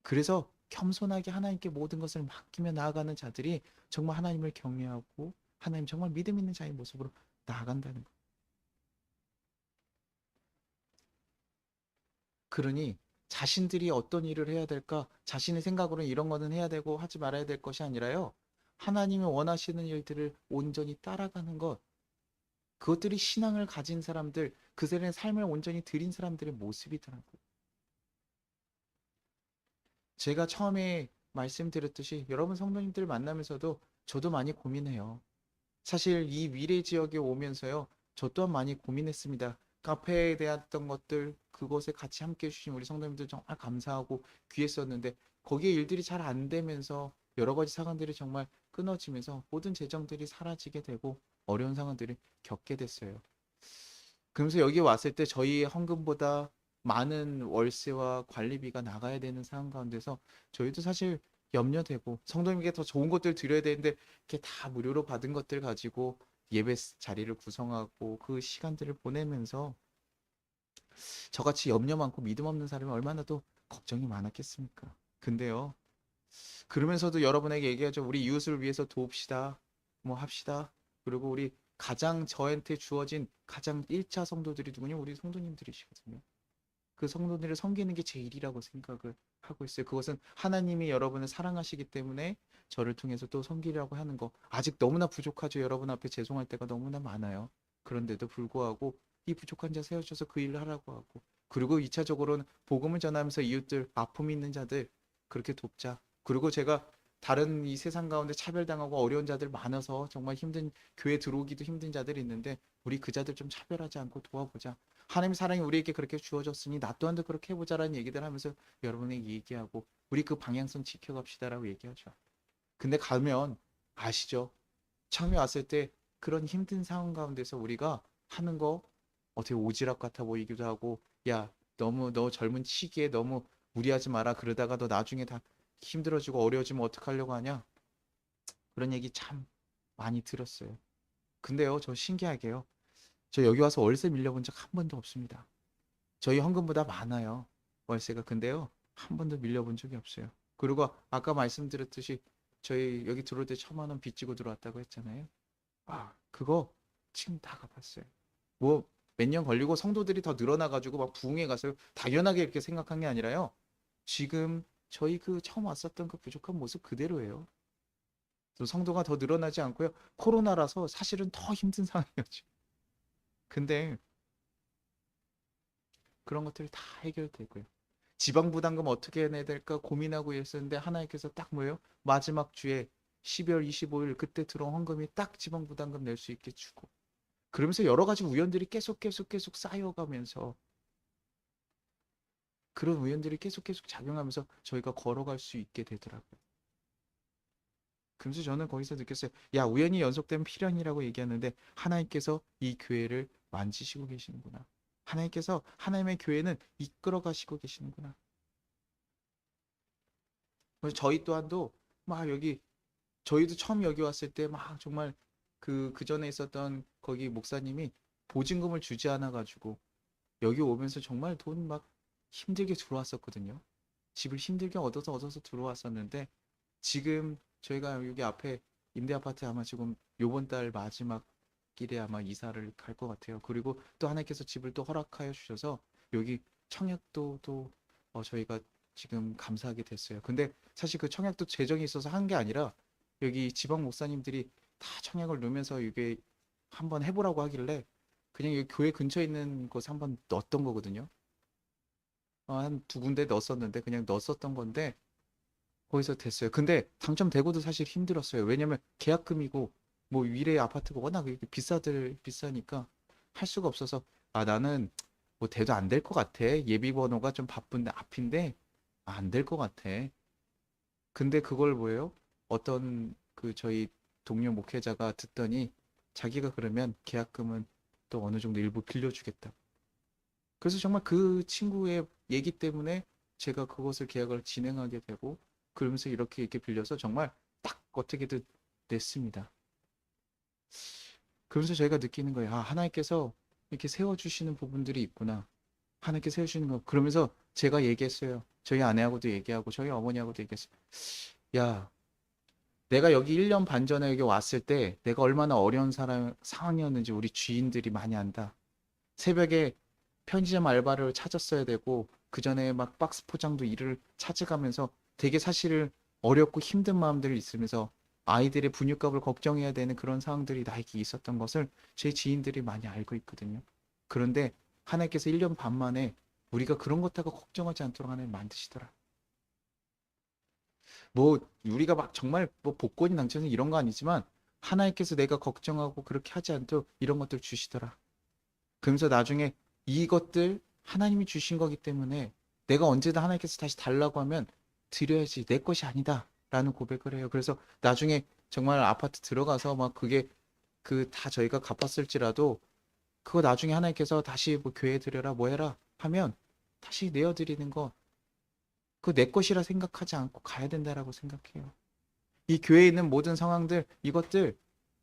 그래서 겸손하게 하나님께 모든 것을 맡기며 나아가는 자들이 정말 하나님을 경외하고 하나님 정말 믿음 있는 자의 모습으로 나아간다는 것. 그러니 자신들이 어떤 일을 해야 될까, 자신의 생각으로는 이런 거는 해야 되고 하지 말아야 될 것이 아니라요, 하나님이 원하시는 일들을 온전히 따라가는 것, 그것들이 신앙을 가진 사람들, 그들의 삶을 온전히 드린 사람들의 모습이더라고요. 제가 처음에 말씀드렸듯이 여러분 성도님들 만나면서도 저도 많이 고민해요. 사실 이 위례 지역에 오면서요, 저 또한 많이 고민했습니다. 카페에 대했던 것들, 그곳에 같이 함께 해주신 우리 성도님들 정말 감사하고 귀했었는데, 거기에 일들이 잘 안 되면서 여러 가지 상황들이 정말 끊어지면서 모든 재정들이 사라지게 되고 어려운 상황들을 겪게 됐어요. 그러면서 여기 왔을 때 저희 헌금보다 많은 월세와 관리비가 나가야 되는 상황 가운데서 저희도 사실 염려되고, 성도님께 더 좋은 것들 드려야 되는데 이렇게 다 무료로 받은 것들 가지고 예배 자리를 구성하고 그 시간들을 보내면서 저같이 염려 많고 믿음 없는 사람이 얼마나 더 걱정이 많았겠습니까? 근데요, 그러면서도 여러분에게 얘기하죠. 우리 이웃을 위해서 도웁시다. 뭐 합시다. 그리고 우리 가장 저한테 주어진 가장 1차 성도들이 누구냐? 우리 성도님들이시거든요. 그 성도들을 섬기는 게 제 일이라고 생각을 하고 있어요. 그것은 하나님이 여러분을 사랑하시기 때문에 저를 통해서 또 섬기려고 하는 거. 아직 너무나 부족하죠. 여러분 앞에 죄송할 때가 너무나 많아요. 그런데도 불구하고 이 부족한 자 세워주셔서 그 일을 하라고 하고, 그리고 2차적으로는 복음을 전하면서 이웃들, 아픔이 있는 자들 그렇게 돕자. 그리고 제가 다른 이 세상 가운데 차별당하고 어려운 자들 많아서 정말 힘든, 교회 들어오기도 힘든 자들이 있는데 우리 그 자들 좀 차별하지 않고 도와보자. 하나님의 사랑이 우리에게 그렇게 주어졌으니 나 또한도 그렇게 해보자라는 얘기들 하면서 여러분에게 얘기하고 우리 그 방향성 지켜갑시다라고 얘기하죠. 근데 가면 아시죠? 처음에 왔을 때 그런 힘든 상황 가운데서 우리가 하는 거 어떻게 오지랖 같아 보이기도 하고, 야 너무 너 젊은 시기에 너무 무리하지 마라, 그러다가 너 나중에 다 힘들어지고 어려워지면 어떡하려고 하냐, 그런 얘기 참 많이 들었어요. 근데요, 저 신기하게요, 저 여기 와서 월세 밀려본 적 한 번도 없습니다. 저희 헌금보다 많아요, 월세가. 근데요, 한 번도 밀려본 적이 없어요. 그리고 아까 말씀드렸듯이 저희 여기 들어올 때 1,000만 원 빚지고 들어왔다고 했잖아요. 그거 지금 다 갚았어요. 뭐 몇 년 걸리고 성도들이 더 늘어나가지고 막 부흥해 가서요, 당연하게 이렇게 생각한 게 아니라요, 지금 저희 그 처음 왔었던 그 부족한 모습 그대로예요. 또 성도가 더 늘어나지 않고요, 코로나라서 사실은 더 힘든 상황이었죠. 근데 그런 것들이 다 해결되고요. 지방부담금 어떻게 내야 될까 고민하고 있었는데 하나님께서 딱 뭐예요? 마지막 주에 12월 25일 그때 들어온 헌금이 딱 지방부담금 낼 수 있게 주고, 그러면서 여러 가지 우연들이 계속 쌓여가면서, 그런 우연들이 계속 작용하면서 저희가 걸어갈 수 있게 되더라고요. 그래서 저는 거기서 느꼈어요. 야, 우연히 연속되면 필연이라고 얘기하는데 하나님께서 이 교회를 만지시고 계시는구나. 하나님께서 하나님의 교회는 이끌어 가시고 계시는구나. 그래서 저희 또한도 막 여기, 저희도 처음 여기 왔을 때 막 정말 그 전에 있었던 거기 목사님이 보증금을 주지 않아 가지고 여기 오면서 정말 돈 막 힘들게 들어왔었거든요. 집을 힘들게 얻어서 들어왔었는데, 지금 저희가 여기 앞에 임대 아파트 아마 지금 요번 달 마지막 길에 아마 이사를 갈 것 같아요. 그리고 또 하나님께서 집을 또 허락하여 주셔서 여기 청약도 또 저희가 지금 감사하게 됐어요. 근데 사실 그 청약도 재정이 있어서 한 게 아니라 여기 지방 목사님들이 다 청약을 넣으면서 이게 한번 해보라고 하길래 그냥 이 교회 근처에 있는 곳에 한번 넣었던 거거든요. 한 두 군데 넣었었는데 그냥 넣었었던 건데 거기서 됐어요. 근데 당첨되고도 사실 힘들었어요. 왜냐면 계약금이고 뭐 위례 아파트가 워낙 이렇게 비싸니까 할 수가 없어서 아 나는 뭐 돼도 안 될 것 같아. 예비 번호가 좀 바쁜데 앞인데 안 될 것 같아. 근데 그걸 뭐예요? 어떤 그 저희 동료 목회자가 듣더니 자기가 그러면 계약금은 또 어느 정도 일부 빌려주겠다. 그래서 정말 그 친구의 얘기 때문에 제가 그것을 계약을 진행하게 되고 그러면서 이렇게 빌려서 정말 딱 어떻게든 냈습니다. 그러면서 저희가 느끼는 거예요. 아, 하나님께서 이렇게 세워주시는 부분들이 있구나. 하나님께 세우시는 거. 그러면서 제가 얘기했어요. 저희 아내하고도 얘기하고 저희 어머니하고도 얘기했어요. 야, 내가 여기 1년 반 전에 여기 왔을 때 내가 얼마나 어려운 상황이었는지 우리 주인들이 많이 안다. 새벽에 편의점 알바를 찾았어야 되고 그 전에 막 박스 포장도 일을 찾아가면서 되게 사실 어렵고 힘든 마음들이 있으면서 아이들의 분유값을 걱정해야 되는 그런 상황들이 나에게 있었던 것을 제 지인들이 많이 알고 있거든요. 그런데 하나님께서 1년 반 만에 우리가 그런 것다가 걱정하지 않도록 하나님 만드시더라. 뭐 우리가 막 정말 뭐 복권이 당첨은 이런 거 아니지만 하나님께서 내가 걱정하고 그렇게 하지 않도록 이런 것들 주시더라. 그러면서 나중에 이것들 하나님이 주신 거기 때문에 내가 언제든 하나님께서 다시 달라고 하면 드려야지 내 것이 아니다 라는 고백을 해요. 그래서 나중에 정말 아파트 들어가서 막 그게 그 다 저희가 갚았을지라도 그거 나중에 하나님께서 다시 뭐 교회 드려라 뭐 해라 하면 다시 내어드리는 거 그거 내 것이라 생각하지 않고 가야 된다라고 생각해요. 이 교회에 있는 모든 상황들 이것들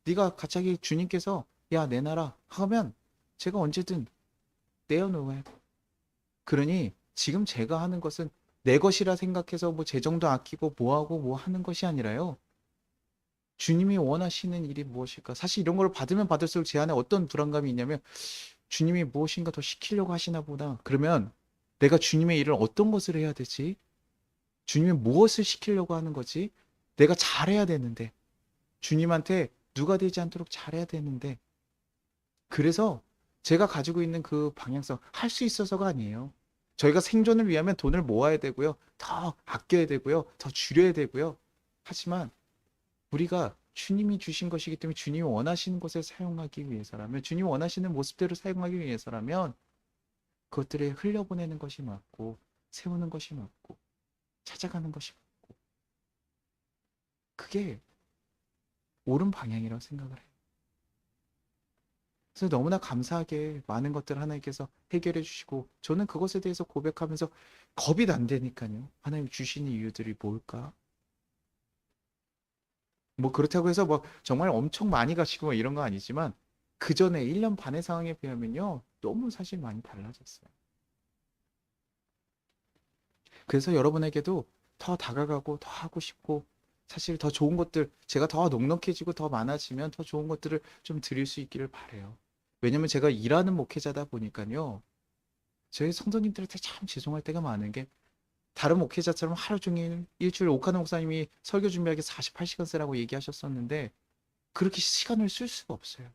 네가 갑자기 주님께서 야 내놔라 하면 제가 언제든 떼어놓아요. 그러니 지금 제가 하는 것은 내 것이라 생각해서 뭐 재정도 아끼고 뭐하고 뭐 하는 것이 아니라요. 주님이 원하시는 일이 무엇일까? 사실 이런 걸 받으면 받을수록 제 안에 어떤 불안감이 있냐면 주님이 무엇인가 더 시키려고 하시나 보다. 그러면 내가 주님의 일을 어떤 것을 해야 되지? 주님이 무엇을 시키려고 하는 거지? 내가 잘해야 되는데 주님한테 누가 되지 않도록 잘해야 되는데 그래서 제가 가지고 있는 그 방향성 할 수 있어서가 아니에요. 저희가 생존을 위하면 돈을 모아야 되고요. 더 아껴야 되고요. 더 줄여야 되고요. 하지만 우리가 주님이 주신 것이기 때문에 주님이 원하시는 것을 사용하기 위해서라면 주님이 원하시는 모습대로 사용하기 위해서라면 그것들을 흘려보내는 것이 맞고 세우는 것이 맞고 찾아가는 것이 맞고 그게 옳은 방향이라고 생각을 해요. 그래서 너무나 감사하게 많은 것들 하나님께서 해결해 주시고 저는 그것에 대해서 고백하면서 겁이 안 되니까요. 하나님 주시는 이유들이 뭘까? 뭐 그렇다고 해서 뭐 정말 엄청 많이 가시고 뭐 이런 거 아니지만 그 전에 1년 반의 상황에 비하면요. 너무 사실 많이 달라졌어요. 그래서 여러분에게도 더 다가가고 더 하고 싶고 사실 더 좋은 것들 제가 더 넉넉해지고 더 많아지면 더 좋은 것들을 좀 드릴 수 있기를 바래요. 왜냐면 제가 일하는 목회자다 보니까요. 저희 성도님들한테 참 죄송할 때가 많은 게 다른 목회자처럼 하루 종일 일주일 오카노 목사님이 설교 준비하기 48시간 쓰라고 얘기하셨었는데 그렇게 시간을 쓸 수가 없어요.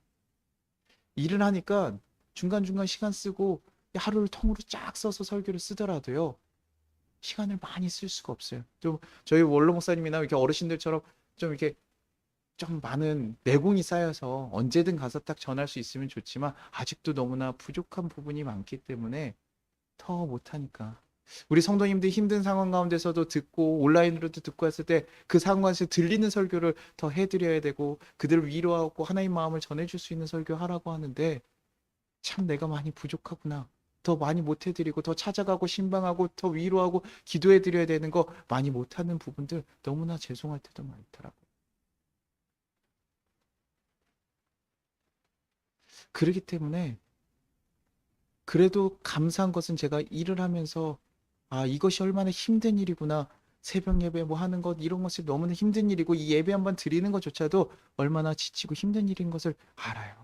일을 하니까 중간중간 시간 쓰고 하루를 통으로 쫙 써서 설교를 쓰더라도요. 시간을 많이 쓸 수가 없어요. 좀 저희 원로 목사님이나 이렇게 어르신들처럼 좀 이렇게 좀 많은 내공이 쌓여서 언제든 가서 딱 전할 수 있으면 좋지만 아직도 너무나 부족한 부분이 많기 때문에 더 못하니까. 우리 성도님들 힘든 상황 가운데서도 듣고 온라인으로도 듣고 했을 때 그 상황에서 들리는 설교를 더 해드려야 되고 그들을 위로하고 하나님 마음을 전해줄 수 있는 설교 하라고 하는데 참 내가 많이 부족하구나. 더 많이 못해드리고 더 찾아가고 신방하고 더 위로하고 기도해드려야 되는 거 많이 못하는 부분들 너무나 죄송할 때도 많더라고요. 그렇기 때문에 그래도 감사한 것은 제가 일을 하면서 아, 이것이 얼마나 힘든 일이구나. 새벽 예배 뭐 하는 것 이런 것이 너무나 힘든 일이고 이 예배 한번 드리는 것조차도 얼마나 지치고 힘든 일인 것을 알아요.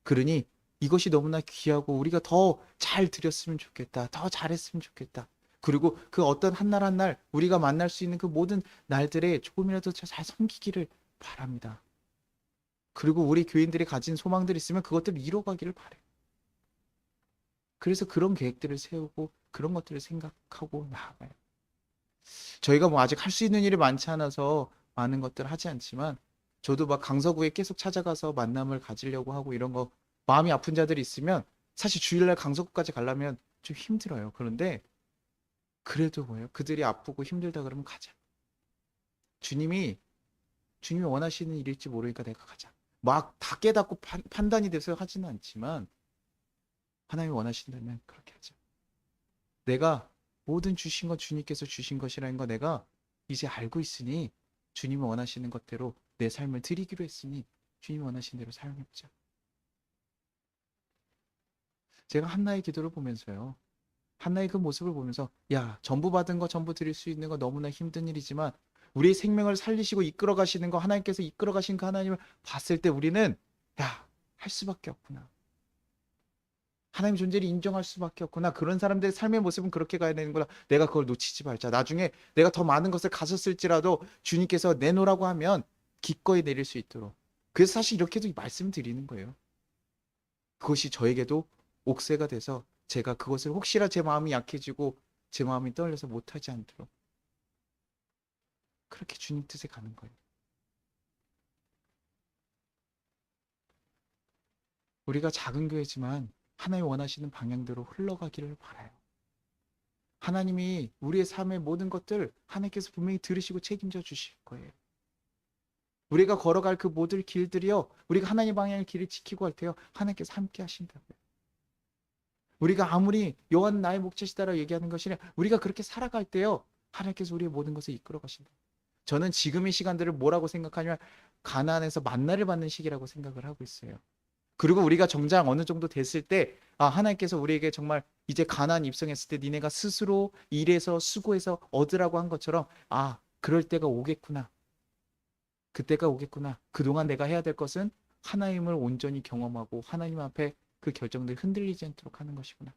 그러니 이것이 너무나 귀하고 우리가 더 잘 드렸으면 좋겠다. 더 잘했으면 좋겠다. 그리고 그 어떤 한 날 한 날 우리가 만날 수 있는 그 모든 날들에 조금이라도 잘 섬기기를 바랍니다. 그리고 우리 교인들이 가진 소망들이 있으면 그것들을 이뤄가기를 바래요. 그래서 그런 계획들을 세우고 그런 것들을 생각하고 나아가요. 저희가 뭐 아직 할 수 있는 일이 많지 않아서 많은 것들을 하지 않지만 저도 막 강서구에 계속 찾아가서 만남을 가지려고 하고 이런 거 마음이 아픈 자들이 있으면 사실 주일날 강서구까지 가려면 좀 힘들어요. 그런데 그래도 뭐예요? 그들이 아프고 힘들다 그러면 가자. 주님이 주님이 원하시는 일일지 모르니까 내가 가자. 막 다 깨닫고 판단이 돼서 하지는 않지만 하나님이 원하신다면 그렇게 하자. 내가 모든 주신 것 주님께서 주신 것이라는 거 내가 이제 알고 있으니 주님이 원하시는 것대로 내 삶을 드리기로 했으니 주님이 원하시는 대로 사용해보자. 제가 한나의 기도를 보면서요. 한나의 그 모습을 보면서 야, 전부 받은 거 전부 드릴 수 있는 거 너무나 힘든 일이지만 우리의 생명을 살리시고 이끌어 가시는 거 하나님께서 이끌어 가신 그 하나님을 봤을 때 우리는 야, 할 수밖에 없구나. 하나님 존재를 인정할 수밖에 없구나. 그런 사람들의 삶의 모습은 그렇게 가야 되는구나. 내가 그걸 놓치지 말자. 나중에 내가 더 많은 것을 가졌을지라도 주님께서 내놓으라고 하면 기꺼이 내릴 수 있도록. 그래서 사실 이렇게도 말씀드리는 거예요. 그것이 저에게도 옥새가 돼서 제가 그것을 혹시나 제 마음이 약해지고 제 마음이 떨려서 못하지 않도록 그렇게 주님 뜻에 가는 거예요. 우리가 작은 교회지만 하나님 원하시는 방향대로 흘러가기를 바라요. 하나님이 우리의 삶의 모든 것들 하나님께서 분명히 들으시고 책임져 주실 거예요. 우리가 걸어갈 그 모든 길들이요. 우리가 하나님 방향의 길을 지키고 할 때요. 하나님께서 함께 하신다고요. 우리가 아무리 여호와는 나의 목자시다라고 얘기하는 것이 아니라 우리가 그렇게 살아갈 때요. 하나님께서 우리의 모든 것을 이끌어 가신다. 저는 지금의 시간들을 뭐라고 생각하냐면 가나안에서 만나를 받는 시기라고 생각을 하고 있어요. 그리고 우리가 정작 어느 정도 됐을 때 하나님께서 우리에게 정말 이제 가나안 입성했을 때 니네가 스스로 일해서 수고해서 얻으라고 한 것처럼 그럴 때가 오겠구나. 그때가 오겠구나. 그동안 내가 해야 될 것은 하나님을 온전히 경험하고 하나님 앞에 그 결정들이 흔들리지 않도록 하는 것이구나.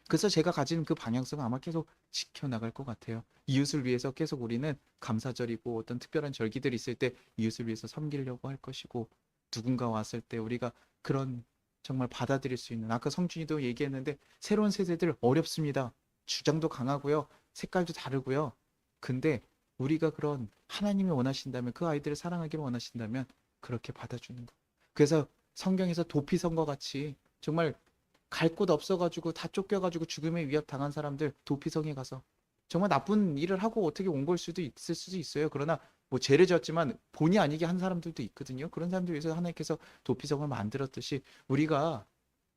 그래서 제가 가진 그 방향성은 아마 계속 지켜나갈 것 같아요. 이웃을 위해서 계속 우리는 감사절이고 어떤 특별한 절기들이 있을 때 이웃을 위해서 섬기려고 할 것이고 누군가 왔을 때 우리가 그런 정말 받아들일 수 있는 아까 성준이도 얘기했는데 새로운 세대들 어렵습니다. 주장도 강하고요. 색깔도 다르고요. 근데 우리가 그런 하나님이 원하신다면 그 아이들을 사랑하기를 원하신다면 그렇게 받아주는 거. 그래서 성경에서 도피성과 같이 정말 갈 곳 없어가지고 다 쫓겨가지고 죽음의 위협 당한 사람들 도피성에 가서 정말 나쁜 일을 하고 어떻게 온 걸 수도 있을 수도 있어요. 그러나 뭐 죄를 지었지만 본의 아니게 한 사람들도 있거든요. 그런 사람들 위해서 하나님께서 도피성을 만들었듯이 우리가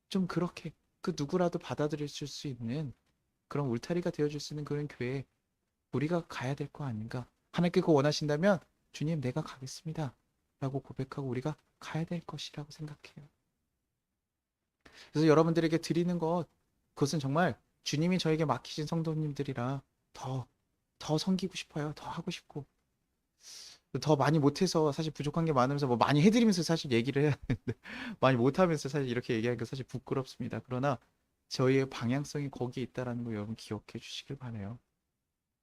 좀 그렇게 그 누구라도 받아들일 수 있는 그런 울타리가 되어줄 수 있는 그런 교회에 우리가 가야 될 거 아닌가. 하나님께 그거 원하신다면 주님 내가 가겠습니다 라고 고백하고 우리가 가야 될 것이라고 생각해요. 그래서 여러분들에게 드리는 것 그것은 정말 주님이 저에게 맡기신 성도님들이라 더 섬기고 싶어요. 더 하고 싶고 더 많이 못해서 사실 부족한 게 많으면서 뭐 많이 해드리면서 사실 얘기를 해야 되는데 많이 못하면서 사실 이렇게 얘기하니까 사실 부끄럽습니다. 그러나 저희의 방향성이 거기에 있다라는 거 여러분 기억해 주시길 바라요.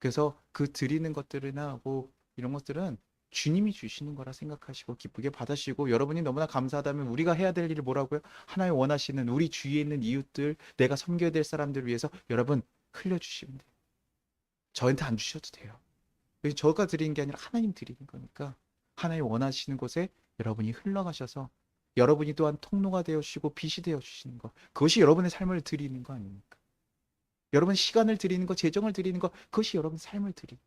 그래서 그 드리는 것들이나 뭐 이런 것들은 주님이 주시는 거라 생각하시고 기쁘게 받으시고 여러분이 너무나 감사하다면 우리가 해야 될 일이 뭐라고요? 하나님 원하시는 우리 주위에 있는 이웃들 내가 섬겨야 될 사람들 위해서 여러분 흘려주시면 돼요. 저한테 안 주셔도 돼요. 저가 드리는 게 아니라 하나님 드리는 거니까 하나님 원하시는 곳에 여러분이 흘러가셔서 여러분이 또한 통로가 되어주시고 빛이 되어주시는 것 그것이 여러분의 삶을 드리는 거 아닙니까? 여러분 시간을 드리는 거 재정을 드리는 거 그것이 여러분 삶을 드리는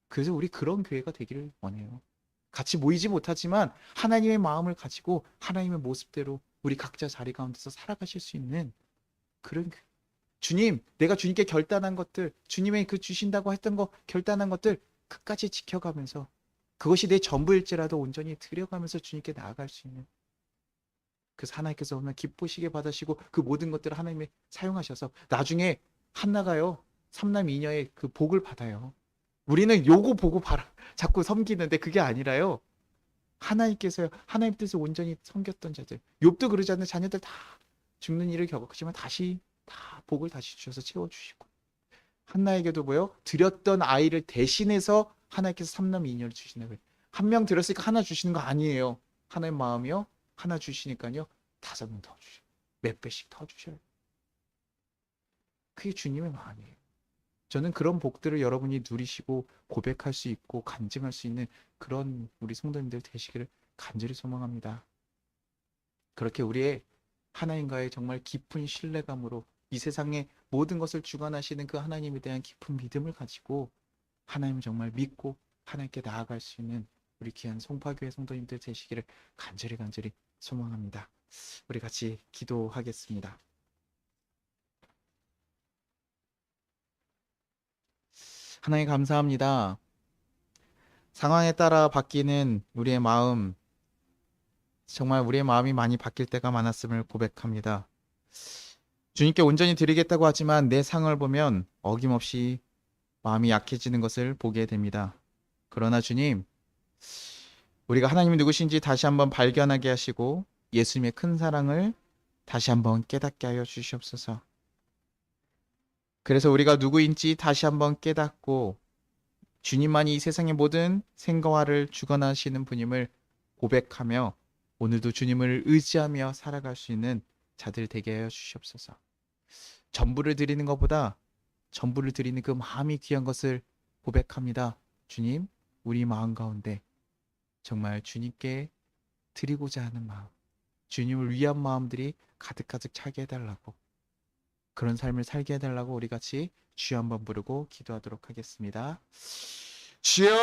그래서 우리 그런 교회가 되기를 원해요. 같이 모이지 못하지만 하나님의 마음을 가지고 하나님의 모습대로 우리 각자 자리 가운데서 살아가실 수 있는 그런 교회. 주님, 내가 주님께 결단한 것들, 주님의 그 주신다고 했던 거 결단한 것들 끝까지 지켜가면서 그것이 내 전부일지라도 온전히 드려가면서 주님께 나아갈 수 있는 그래서 하나님께서 오늘 기쁘시게 받으시고 그 모든 것들을 하나님이 사용하셔서 나중에 한나가요 삼남 이녀의 그 복을 받아요. 우리는 요거 보고 자꾸 섬기는데 그게 아니라요. 하나님께서요. 하나님 뜻을 온전히 섬겼던 자들. 욥도 그러지 않는 자녀들 다 죽는 일을 겪었지만 다시 다 복을 다시 주셔서 채워주시고 한나에게도 뭐요? 드렸던 아이를 대신해서 하나님께서 삼남 이녀를 주시는 거예요. 한 명 들었으니까 하나 주시는 거 아니에요. 하나님 마음이요. 하나 주시니까요. 5명 더 주셔요. 몇 배씩 더 주셔요. 그게 주님의 마음이에요. 저는 그런 복들을 여러분이 누리시고 고백할 수 있고 간증할 수 있는 그런 우리 성도님들 되시기를 간절히 소망합니다. 그렇게 우리의 하나님과의 정말 깊은 신뢰감으로 이 세상의 모든 것을 주관하시는 그 하나님에 대한 깊은 믿음을 가지고 하나님을 정말 믿고 하나님께 나아갈 수 있는 우리 귀한 송파교회 성도님들 되시기를 간절히 소망합니다. 우리 같이 기도하겠습니다. 하나님 감사합니다. 상황에 따라 바뀌는 우리의 마음, 정말 우리의 마음이 많이 바뀔 때가 많았음을 고백합니다. 주님께 온전히 드리겠다고 하지만 내 상황을 보면 어김없이 마음이 약해지는 것을 보게 됩니다. 그러나 주님, 우리가 하나님이 누구신지 다시 한번 발견하게 하시고 예수님의 큰 사랑을 다시 한번 깨닫게 하여 주시옵소서. 그래서 우리가 누구인지 다시 한번 깨닫고 주님만이 이 세상의 모든 생거화를 주관하시는 분임을 고백하며 오늘도 주님을 의지하며 살아갈 수 있는 자들 되게 하여 주시옵소서. 전부를 드리는 것보다 전부를 드리는 그 마음이 귀한 것을 고백합니다. 주님, 우리 마음 가운데 정말 주님께 드리고자 하는 마음, 주님을 위한 마음들이 가득 차게 해달라고, 그런 삶을 살게 해달라고 우리 같이 주여 한번 부르고 기도하도록 하겠습니다. 주여!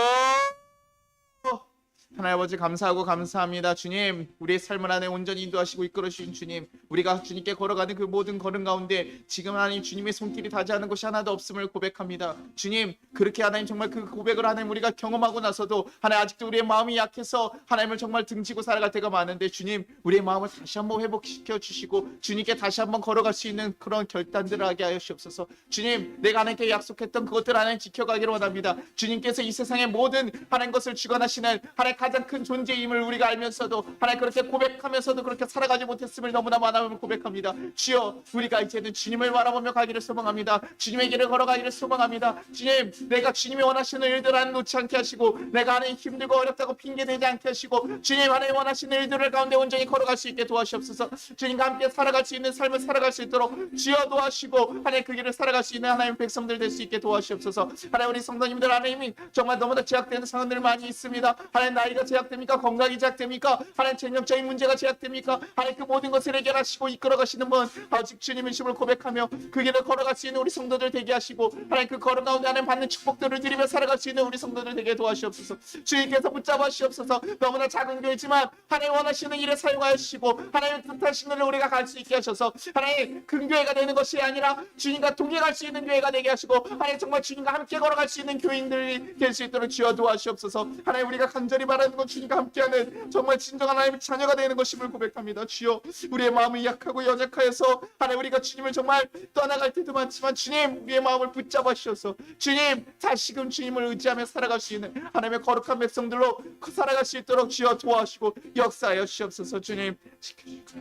하나님 아버지 감사하고 감사합니다. 주님, 우리의 삶을 안에 온전히 인도하시고 이끌어 주신 주님, 우리가 주님께 걸어가는 그 모든 걸음 가운데 지금 하나님 주님의 손길이 닿지 않은 것이 하나도 없음을 고백합니다. 주님, 그렇게 하나님 정말 그 고백을 하나님 우리가 경험하고 나서도 하나님 아직도 우리의 마음이 약해서 하나님을 정말 등지고 살아갈 때가 많은데 주님, 우리의 마음을 다시 한번 회복시켜 주시고 주님께 다시 한번 걸어갈 수 있는 그런 결단들을 하게 하여 주옵소서. 주님, 내가 하나님께 약속했던 그것들 하나님 지켜가기를 원합니다. 주님께서 이 세상의 모든 하나님 것을 주관하시는 하나님 가장 큰 존재임을 우리가 알면서도 하나님 그렇게 고백하면서도 그렇게 살아가지 못했음을 너무나 많음을 고백합니다. 주여, 우리가 이제는 주님을 바라보며 가기를 소망합니다. 주님의 길을 걸어가기를 소망합니다. 주님, 내가 주님이 원하시는 일들 안에 놓지 않게 하시고 내가 하나님 힘들고 어렵다고 핑계대지 않게 하시고 주님 하나님 원하시는 일들을 가운데 온전히 걸어갈 수 있게 도와주옵소서. 주님과 함께 살아갈 수 있는 삶을 살아갈 수 있도록 주여 도와주시고 하나님 그 길을 살아갈 수 있는 하나님 백성들 될 수 있게 도와주옵소서. 하나님 우리 성도님들 하나님이 정말 너무나 제약되는 상황들이 많이 있습니다. 하나님 나이가 제약됩니까? 건강이 제약됩니까? 하나님 재정적인 문제가 제약됩니까? 하나님 그 모든 것을 해결하시고 이끌어가시는 분 아직 주님이심을 고백하며 그 길을 걸어갈 수 있는 우리 성도들 되게 하시고 하나님 그 걸음 가운데 하나님 받는 축복들을 누리며 살아갈 수 있는 우리 성도들 되게 도와주시옵소서. 주님께서 붙잡아 주시옵소서. 너무나 작은 교회지만 하나님 원하시는 일에 사용하여 주시고 하나님 뜻하신 일을 우리가 갈 수 있게 하셔서 하나님 큰 교회가 되는 것이 아니라 주님과 동행할 수 있는 교회가 되게 하시고 하나님 정말 주님과 함께 걸어갈 수 있는 교인들이 될 수 있도록 주여 도와주시옵소서. 하나님 우리가 간절히 바라는 건 주님과 함께하는 정말 진정한 하나님의 자녀가 되는 것임을 고백합니다. 주여, 우리의 마음이 약하고 연약하여서 하나님 우리가 주님을 정말 떠나갈 때도 많지만 주님 우리의 마음을 붙잡아 주셔서 주님 다시금 주님을 의지하며 살아갈 수 있는 하나님의 거룩한 백성들로 살아갈 수 있도록 주여 도와주시고 역사하여 주시옵소서. 주님 지켜주시고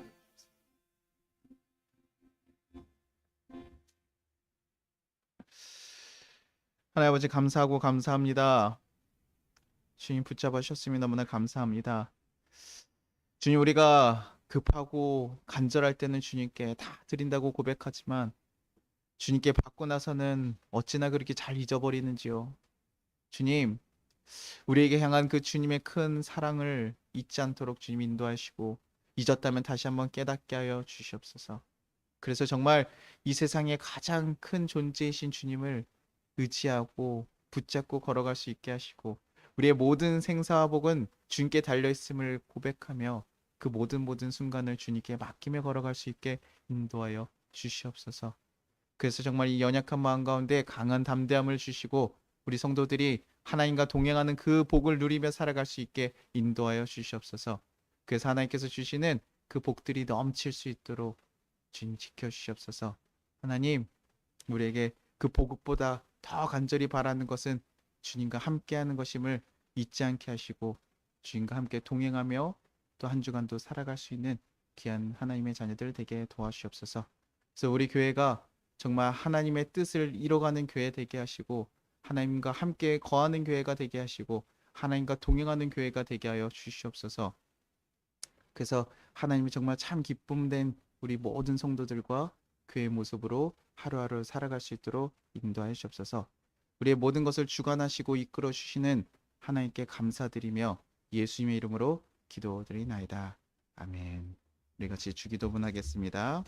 하나님 아버지 감사하고 감사합니다. 주님 붙잡아 주셨으니 너무나 감사합니다. 주님, 우리가 급하고 간절할 때는 주님께 다 드린다고 고백하지만 주님께 받고 나서는 어찌나 그렇게 잘 잊어버리는지요. 주님, 우리에게 향한 그 주님의 큰 사랑을 잊지 않도록 주님 인도하시고 잊었다면 다시 한번 깨닫게 하여 주시옵소서. 그래서 정말 이 세상에 가장 큰 존재이신 주님을 의지하고 붙잡고 걸어갈 수 있게 하시고 우리의 모든 생사와 복은 주님께 달려있음을 고백하며 그 모든 순간을 주님께 맡기며 걸어갈 수 있게 인도하여 주시옵소서. 그래서 정말 이 연약한 마음 가운데 강한 담대함을 주시고 우리 성도들이 하나님과 동행하는 그 복을 누리며 살아갈 수 있게 인도하여 주시옵소서. 그래서 하나님께서 주시는 그 복들이 넘칠 수 있도록 주님 지켜주시옵소서. 하나님, 우리에게 그 복보다 더 간절히 바라는 것은 주님과 함께하는 것임을 잊지 않게 하시고 주님과 함께 동행하며 또 한 주간도 살아갈 수 있는 귀한 하나님의 자녀들 되게 도와주시옵소서. 그래서 우리 교회가 정말 하나님의 뜻을 이뤄가는 교회 되게 하시고 하나님과 함께 거하는 교회가 되게 하시고 하나님과 동행하는 교회가 되게 하여 주시옵소서. 그래서 하나님이 정말 참 기쁨된 우리 모든 성도들과 교회 모습으로 하루하루 살아갈 수 있도록 인도하여 주옵소서. 우리의 모든 것을 주관하시고 이끌어 주시는 하나님께 감사드리며 예수님의 이름으로 기도드리나이다. 아멘. 우리 같이 주기도문 하겠습니다.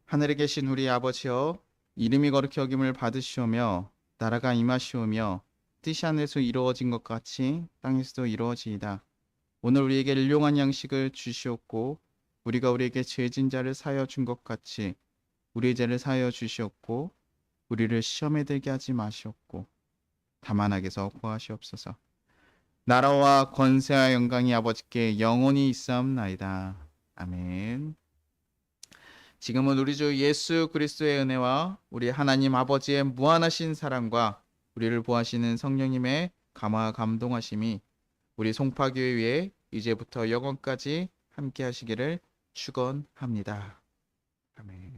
하늘에 계신 우리 아버지여, 이름이 거룩히 여김을 받으시오며 나라가 임하시오며 뜻이 하늘에서 이루어진 것 같이 땅에서도 이루어지이다. 오늘 우리에게 일용한 양식을 주시옵고 우리가 우리에게 죄진 자를 사하여 준 것 같이 우리의 죄를 사하여 주시옵고 우리를 시험에 들게 하지 마시옵고 다만 악에서 구하시옵소서. 나라와 권세와 영광이 아버지께 영원히 있사옵나이다. 아멘. 지금은 우리 주 예수 그리스도의 은혜와 우리 하나님 아버지의 무한하신 사랑과 우리를 보호하시는 성령님의 감화 감동하심이 우리 송파교회 위에 이제부터 영원까지 함께 하시기를 축원합니다. 아멘.